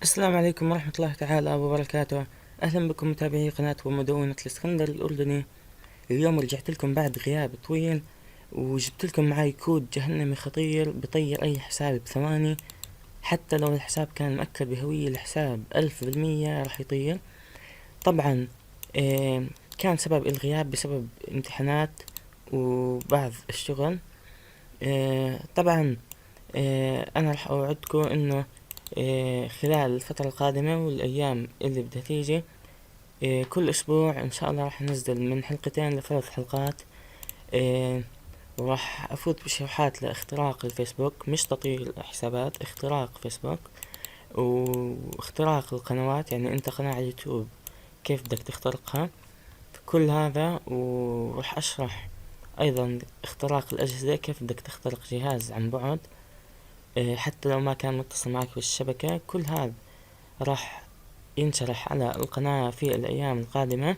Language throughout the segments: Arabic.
السلام عليكم ورحمة الله تعالى وبركاته. أهلا بكم متابعي قناة ومدونة الإسكندر الأردني. اليوم رجعت لكم بعد غياب طويل، وجبت لكم معاي كود جهنمي خطير بطير أي حساب بثواني. حتى لو الحساب كان مأكد بهوية الحساب 1000% راح يطير. طبعا كان سبب الغياب بسبب امتحانات وبعض الشغل. طبعا أنا راح أوعدكم إنه خلال الفترة القادمة والأيام اللي بدها تيجي، كل أسبوع إن شاء الله راح ننزل من حلقتين لثلاث حلقات. آه، وراح أفوت بشروحات لاختراق الفيسبوك، مش تطوير الحسابات، اختراق فيسبوك واختراق القنوات. يعني أنت قناة على يوتيوب كيف بدك تخترقها، كل هذا. وراح أشرح أيضا اختراق الأجهزة، كيف بدك تخترق جهاز عن بعد حتى لو ما كان متصل معك بالشبكة. كل هذا راح ينشرح على القناة في الأيام القادمة.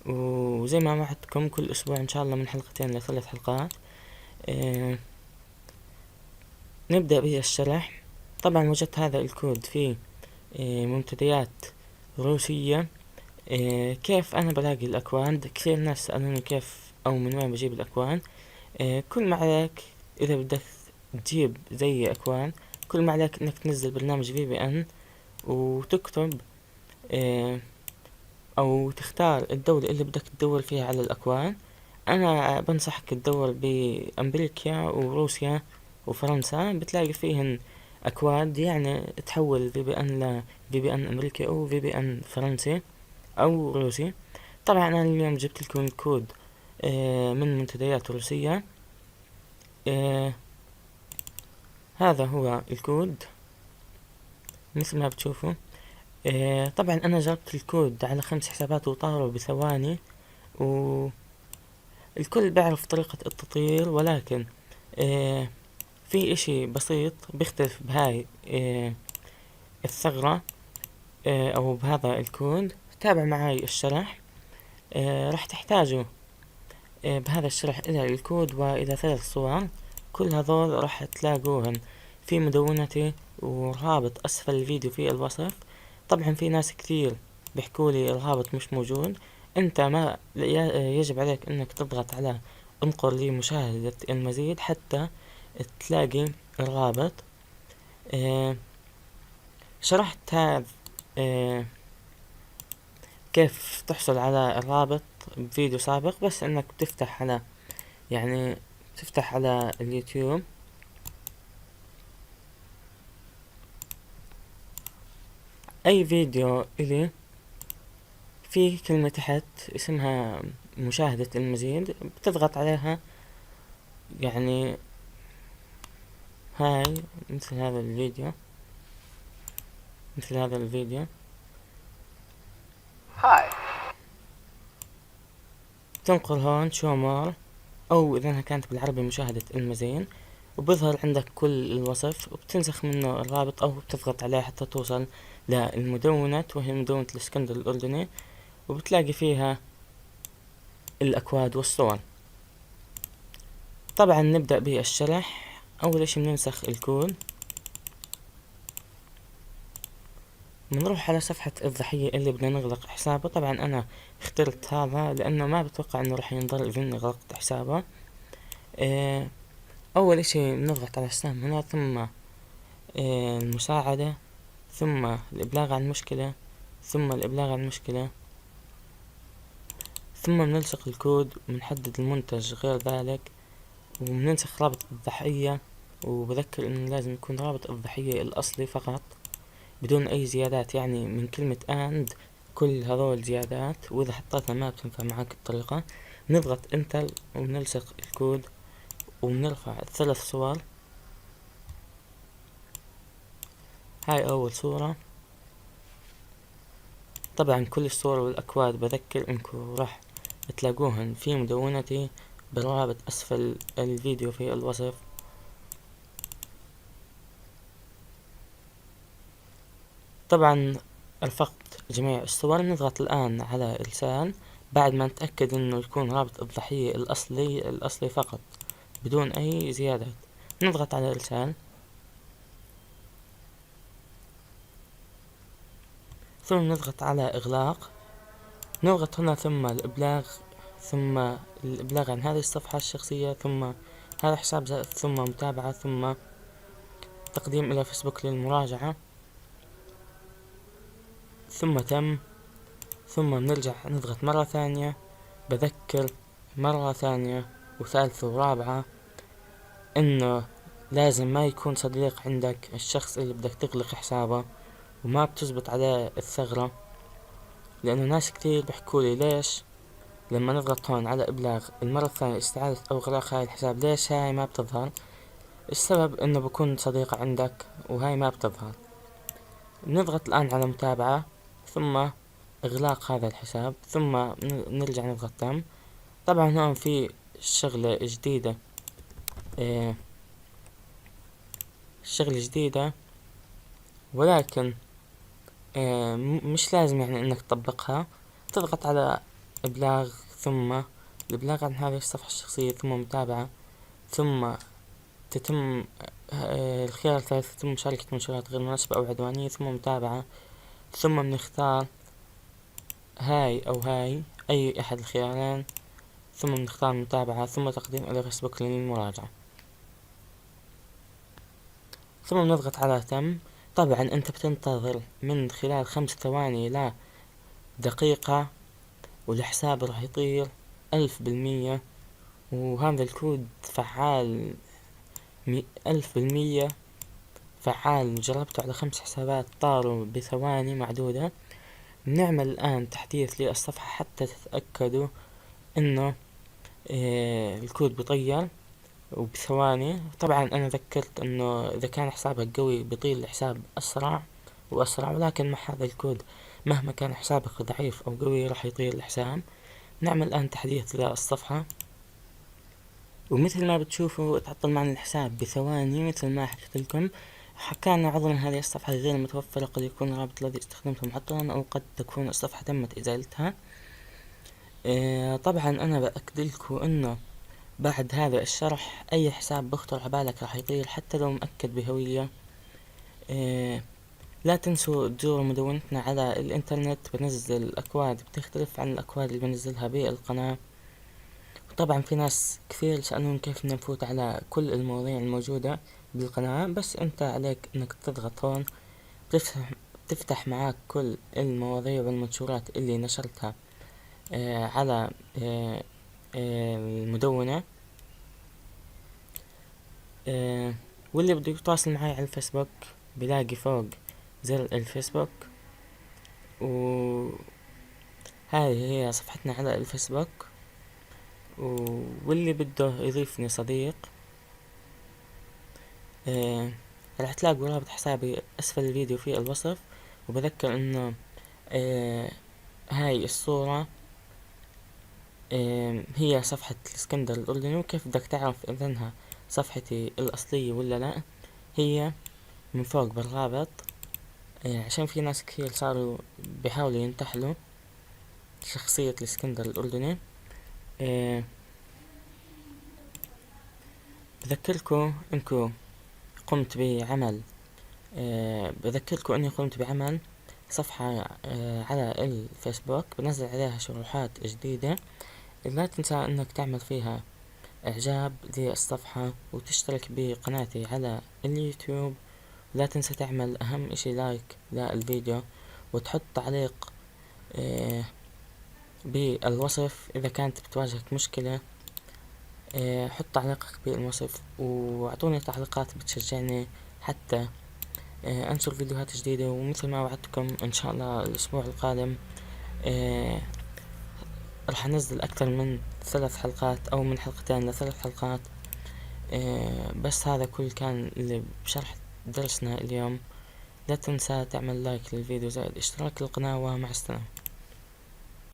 وزي ما وعدتكم كل أسبوع إن شاء الله من حلقتين لثلاث حلقات. آه نبدأ بالشرح. طبعا وجدت هذا الكود في منتديات روسية. كيف أنا بلاقي الأكوان؟ كثير ناس سألوني كيف أو من وين بجيب الأكوان. كل ما عليك إذا بدك تجيب زي أكوان، كل ما عليك إنك تنزل برنامج VPN وتكتب او تختار الدولة اللي بدك تدور فيها على الاكوان. انا بنصحك تدور بامريكا وروسيا وفرنسا، بتلاقي فيهن اكواد. يعني تحول VPN ل VPN امريكي او VPN فرنسي او روسي. طبعا انا اليوم جبت لكم الكود من منتديات روسية. آه هذا هو الكود مثل ما بتشوفوا. طبعا انا جربت الكود على 5 حسابات وطاروا بثواني، والكل بيعرف طريقة التطوير. ولكن في اشي بسيط بيختلف بهاي الثغرة او بهذا الكود. تابع معاي الشرح. راح تحتاجوا بهذا الشرح الى الكود والى 3 صور. كل هذول راح تلاقوهن في مدونتي، ورابط اسفل الفيديو في الوصف. طبعا في ناس كثير بيحكولي الرابط مش موجود. انت ما يجب عليك انك تضغط على انقر لمشاهدة المزيد حتى تلاقي الرابط. آه شرحت هذا كيف تحصل على الرابط بفيديو سابق، بس انك بتفتح على، يعني تفتح على اليوتيوب اي فيديو الي في كلمة تحت اسمها مشاهدة المزيد، بتضغط عليها. يعني هاي مثل هذا الفيديو، مثل هذا الفيديو. هاي تنقل هون شو مور، او اذا انها كانت بالعربي مشاهدة المزين، وبظهر عندك كل الوصف، وبتنسخ منه الرابط او بتضغط عليه حتى توصل للمدونة، وهي مدونة الاسكندر الاردني، وبتلاقي فيها الاكواد والصور. طبعا نبدأ بالشرح. اول اشي بننسخ الكود، بنروح على صفحة الضحية اللي بدنا نغلق حسابه. طبعا انا اخترت هذا لانه ما بتوقع انه راح ينضر اذا اني غلقت حسابه. اول اشي بنضغط على السهم هنا، ثم المساعدة، ثم الابلاغ عن المشكلة، ثم الابلاغ عن المشكلة، ثم بنلصق الكود وبنحدد المنتج غير ذلك، وبننسخ رابط الضحية. وبذكر انه لازم يكون رابط الضحية الاصلي فقط بدون اي زيادات، يعني من كلمة اند كل هذول زيادات، واذا حطيتها ما بتنفع معاك الطريقة. نضغط انتر وبنلصق الكود وبنرفع ال3 صور. هاي اول صورة. طبعا كل الصور والاكواد بذكر انكم راح تلاقوهن في مدونتي بالرابط اسفل الفيديو في الوصف. طبعا رفقت جميع الصور. نضغط الآن على إرسال بعد ما نتأكد إنه يكون رابط الضحية الأصلي فقط بدون أي زيادات. نضغط على إرسال. ثم نضغط على إغلاق. نضغط هنا ثم الإبلاغ عن هذه الصفحة الشخصية، ثم هذا حساب زائد، ثم متابعة، ثم تقديم إلى فيسبوك للمراجعة، ثم تم. ثم بنرجع نضغط مرة ثانية، بذكر مرة ثانية وثالثة ورابعة إنه لازم ما يكون صديق عندك الشخص اللي بدك تغلق حسابه، وما بتزبط عليه الثغرة، لأنه ناس كتير بيحكولي ليش لما نضغط هون على إبلاغ المرة الثانية استعادة أو إغلاق هاي الحساب ليش هاي ما بتظهر. السبب إنه بكون صديق عندك وهاي ما بتظهر. نضغط الآن على متابعة، ثم إغلاق هذا الحساب، ثم نرجع نضغط تم. طبعا هون في شغلة جديدة، ولكن مش لازم يعني انك تطبقها. تضغط على ابلاغ، ثم الابلاغ عن هذه الصفحة الشخصية، ثم متابعة، ثم تتم الخيار الثالث يتم مشاركة منشورات غير مناسبة او عدوانية، ثم متابعة، ثم بنختار هاي او هاي اي احد الخيارين، ثم بنختار متابعة، ثم تقديم الى فيسبوك للمراجعة، ثم بنضغط على تم. طبعا انت بتنتظر من خلال 5 ثواني ل دقيقة، والحساب راح يطير 1000%. وهذا الكود فعال 1000% فعال. جربته على 5 حسابات طاروا بثواني معدودة. بنعمل الآن تحديث للصفحة حتى تتأكدوا انه الكود بيطير وبثواني. طبعا انا ذكرت انه اذا كان حسابك قوي بيطير الحساب اسرع واسرع، ولكن مع هذا الكود مهما كان حسابك ضعيف او قوي راح يطير الحساب. نعمل الان تحديث للصفحة، ومثل ما بتشوفوا تعطل معنا الحساب بثواني. مثل ما حكيت لكم، حكانا عذرا هذه الصفحة غير متوفرة، قد يكون الرابط الذي استخدمته معطلا، او قد تكون الصفحة تمت ازالتها. طبعا انا بأكد لكم انه بعد هذا الشرح اي حساب بخطر عبالك راح يطير حتى لو مأكد بهوية. لا تنسوا تزوروا مدونتنا على الانترنت، بنزل اكواد بتختلف عن الاكواد اللي بنزلها بالقناة. وطبعا في ناس كثير سألون كيف بدنا نفوت على كل المواضيع الموجودة بالقناة، بس انت عليك انك تضغط هون، تفتح معاك كل المواضيع والمنشورات اللي نشرتها على المدونة. واللي بده يتواصل معي على الفيسبوك بلاقي فوق زر الفيسبوك، وهاي هي صفحتنا على الفيسبوك. واللي بده يضيفني صديق راح تلاقوا رابط حسابي اسفل الفيديو في الوصف. وبذكر انه هاي الصورة هي صفحة الاسكندر الأردني، وكيف بدك تعرف إذا إنها صفحتي الأصلية ولا لا، هي من فوق بالرابط. عشان في ناس كثير صاروا بيحاولوا ينتحلوا شخصية الاسكندر الأردني. بذكركم إنكم قمت بعمل بذكركم إني قمت بعمل صفحة على الفيسبوك، بنزل عليها شروحات جديدة. لا تنسى انك تعمل فيها اعجاب للصفحة وتشترك بقناتي على اليوتيوب. لا تنسى تعمل اهم اشي لايك للفيديو، وتحط تعليق بالوصف اذا كانت بتواجهك مشكلة. حط تعليقك بالوصف واعطوني تعليقات بتشجعني حتى انشر فيديوهات جديدة. ومثل ما وعدتكم ان شاء الله الاسبوع القادم راح انزل اكثر من 3 حلقات، او من 2 ل3 حلقات. بس هذا كل كان اللي بشرح درسنا اليوم. لا تنسى تعمل لايك للفيديو زائد اشتراك للقناة، ومع السلامة.